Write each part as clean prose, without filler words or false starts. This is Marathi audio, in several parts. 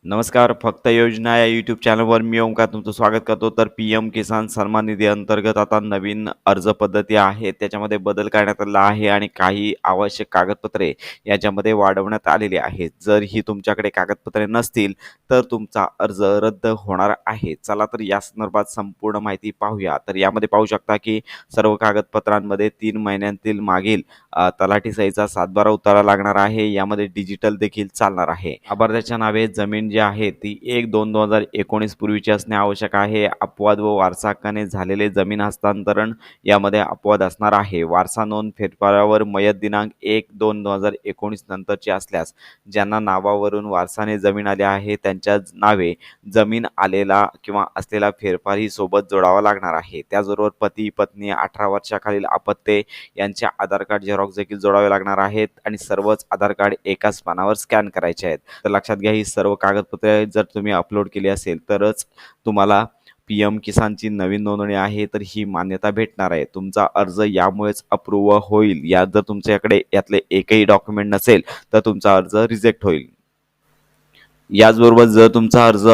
नमस्कार. फक्त योजना या यूट्यूब चॅनलवर मी ओंकार तुमचं स्वागत करतो. तर पी-एम किसान सन्मान निधी अंतर्गत आता नवीन अर्ज पद्धती आहे. त्याच्यामध्ये बदल करण्यात आला आहे आणि काही आवश्यक कागदपत्रे याच्यामध्ये वाढवण्यात आलेली आहेत. जर ही तुमच्याकडे कागदपत्रे नसतील, तर तुमचा अर्ज रद्द होणार आहे. चला तर या संदर्भात संपूर्ण माहिती पाहूया. तर यामध्ये पाहू शकता, की सर्व कागदपत्रांमध्ये 3 महिन्यांतील मागील तलाठी सहीचा सातबारा उतारा लागणार आहे. यामध्ये डिजिटल देखील चालणार आहे. लाभार्थ्याच्या नावे जमीन जी आहे ती 1/2/2019 पूर्वीची असणे आवश्यक आहे. अपवाद व वारसा हक्काने झालेले जमीन हस्तांतरण यामध्ये अपवाद असणार आहे. वारसा नोंद फेरफारावर मयत दिनांक 1/2/2019 नंतरची असल्यास ज्यांना नावावरून वारसाने जमीन आली आहे त्यांच्या नावे जमीन आलेला किंवा असलेला फेरफारही सोबत जोडावा लागणार आहे. त्याचबरोबर पती पत्नी 18 वर्षाखालील अपत्ये यांचे आधार कार्ड झेरॉक्स देखील जोडावे लागणार आहेत आणि सर्वच आधार कार्ड एकाच पानावर स्कॅन करायचे आहेत. तर लक्षात घ्या, ही सर्व कागदपत्रे जर तुम्ही अपलोड केली असेल तरच तुम्हाला पी-एम किसानची नवीन नोंदणी आहे तर ही मान्यता भेटणार आहे. तुमचा अर्ज यामुळेच अप्रूव्ह होईल. जर तुमच्याकडे यातले एकही डॉक्युमेंट नसेल तर तुमचा अर्ज रिजेक्ट होईल. याचबरोबर जर तुमचा अर्ज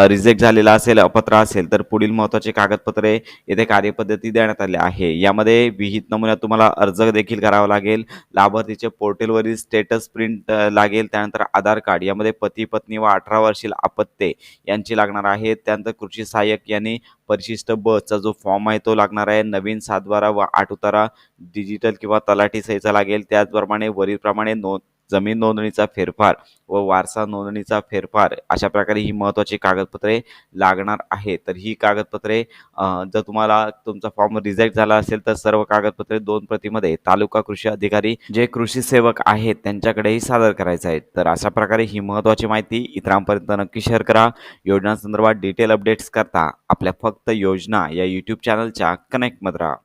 रिजेक्ट झालेला असेल, अपात्र असेल, तर पुढील महत्त्वाचे कागदपत्रे येथे कार्यपद्धती देण्यात आली आहे. यामध्ये विहित नमुन्यात तुम्हाला अर्ज देखील करावा लागेल. लाभार्थीचे पोर्टलवरील स्टेटस प्रिंट लागेल. त्यानंतर आधार कार्ड यामध्ये पती, पत्नी व 18 वर्षीय अपत्ये यांची लागणार आहे. त्यानंतर कृषी सहाय्यक यांनी परिशिष्ट ब चा जो फॉर्म आहे तो लागणार आहे. नवीन 7/12 व 8 उतारा डिजिटल किंवा तलाठी सहीचा लागेल. त्याचप्रमाणे वरीलप्रमाणे जमीन नोंदणीचा फेरफार व वारसा नोंदणीचा फेरफार अशा प्रकारे ही महत्त्वाची कागदपत्रे लागणार आहे. तर ही कागदपत्रे जर तुम्हाला तुमचा फॉर्म रिजेक्ट झाला असेल तर सर्व कागदपत्रे 2 प्रतीमध्ये तालुका कृषी अधिकारी जे कृषी सेवक आहेत त्यांच्याकडेही सादर करायचं आहे. तर अशा प्रकारे ही महत्त्वाची माहिती इतरांपर्यंत नक्की शेअर करा. योजनांसंदर्भात डिटेल अपडेट्स करता आपल्या फक्त योजना या यूट्यूब चॅनलच्या कनेक्टमध्ये राहा.